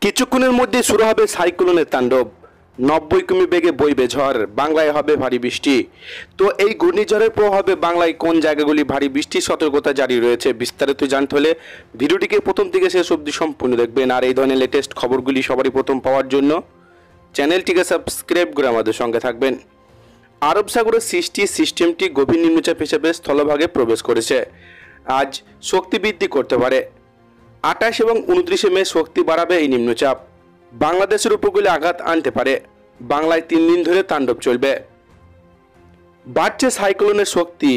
কিছুক্ষণের মধ্যে শুরু হবে সাইক্লোনের তাণ্ডব। 90 কিমি বেগে বইবে ঝড়, বাংলায় হবে ভারী বৃষ্টি। তো এই ঘূর্ণিঝড়ের প্রভাবে বাংলায় কোন জায়গাগুলি ভারী বৃষ্টির সতর্কতা জারি রয়েছে, বিস্তারিত জানতে হলে ভিডিওটিকে প্রথম থেকে শেষ অবধি সম্পূর্ণ দেখবেন। আর এই ধরনের লেটেস্ট খবরগুলি সবারই প্রথম পাওয়ার জন্য চ্যানেলটিকে সাবস্ক্রাইব করে আমাদের সঙ্গে থাকবেন। আরব সাগরের সৃষ্টি সিস্টেমটি গভীর নিম্নচাপ হিসেবে স্থলভাগে প্রবেশ করেছে। আজ শক্তি বৃদ্ধি করতে পারে। 28 এবং 29 মে শক্তি বাড়াবে এই নিম্নচাপ। বাংলাদেশের উপকূলে আঘাত আনতে পারে। বাংলায় 3 দিন ধরে তাণ্ডব চলবে। বাড়ছে সাইক্লোনের শক্তি।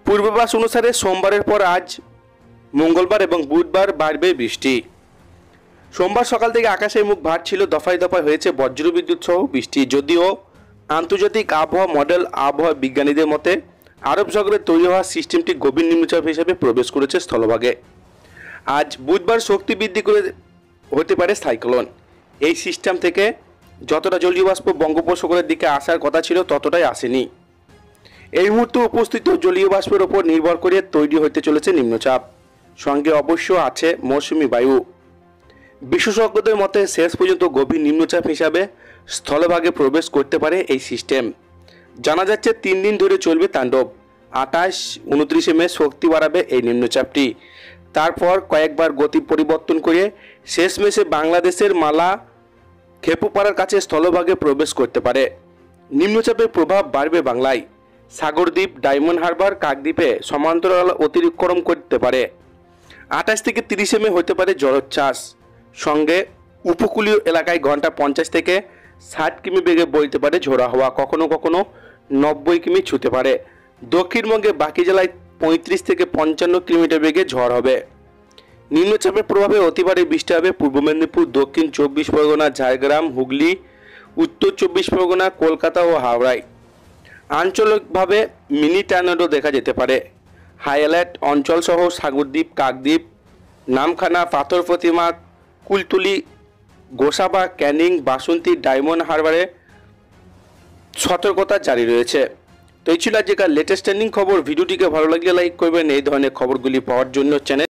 পূর্বাভাস অনুসারে সোমবারের পর আজ মঙ্গলবার এবং বুধবার বাড়বে বৃষ্টি। সোমবার সকাল থেকে আকাশের মুখ ভার ছিল, দফায় দফায় হয়েছে বজ্রবিদ্যুৎ সহ বৃষ্টি। যদিও আন্তর্জাতিক আবহাওয়া মডেল আবহাওয়া বিজ্ঞানীদের মতে আরব সাগরে তৈরি হওয়া সিস্টেমটি গভীর নিম্নচাপ হিসেবে প্রবেশ করেছে স্থলভাগে। আজ বুধবার শক্তি বৃদ্ধি করে হতে পারে সাইক্লোন। এই সিস্টেম থেকে যতটা জলীয় বাষ্প বঙ্গোপসাগরের দিকে আসার কথা ছিল ততটাই আসেনি। এই মুহূর্তে উপস্থিত জলীয় বাষ্পের ওপর নির্ভর করে তৈরি হতে চলেছে নিম্নচাপ। সঙ্গে অবশ্য আছে মৌসুমি বায়ু। বিশেষজ্ঞদের মতে শেষ পর্যন্ত গভীর নিম্নচাপ হিসাবে স্থলভাগে প্রবেশ করতে পারে এই সিস্টেম। জানা যাচ্ছে 3 দিন ধরে চলবে তাণ্ডব। 28, 29 মে শক্তি বাড়াবে এই নিম্নচাপটি। তারপর কয়েকবার গতি পরিবর্তন করে শেষ মেশে বাংলাদেশের মালা খেপুপাড়ার কাছে স্থলভাগে প্রবেশ করতে পারে। নিম্নচাপের প্রভাব বাড়বে বাংলায়। সাগরদ্বীপ, ডায়মন্ড হারবার, কাকদ্বীপে সমান্তরাল অতিক্রম করতে পারে। 28 থেকে 30 মে হতে পারে জলোচ্ছ্বাস। সঙ্গে উপকূলীয় এলাকায় ঘন্টা 50 থেকে 60 কিমি বেগে বইতে পারে ঝোড়ো হাওয়া। কখনো কখনো 90 কিমি ছুঁতে পারে। দক্ষিণবঙ্গে বাকি জেলায় 35 থেকে 55 কিলোমিটার বেগে ঝড় হবে। নিম্নচাপের প্রভাবে অতিভারী বৃষ্টি হবে পূর্ব মেদিনীপুর, দক্ষিণ 24 পরগনা, ঝাড়গ্রাম, হুগলি, উত্তর 24 পরগনা, কলকাতা ও হাওড়ায়। আঞ্চলিকভাবে মিনি টর্নেডো দেখা যেতে পারে। হাই অ্যালার্ট অঞ্চলসহ সাগরদ্বীপ, কাকদ্বীপ, নামখানা, পাথর প্রতিমা, কুলতলি, গোসাবা, ক্যানিং, বাসন্তী, ডায়মন্ড হারবারে সতর্কতা জারি রয়েছে। তো এই ছিল আজকের লেটেস্ট ট্রেন্ডিং খবর। ভিডিওটিকে ভালো লাগলে লাইক করবেন। এই ধরনের খবরগুলি পাওয়ার জন্য চ্যানেল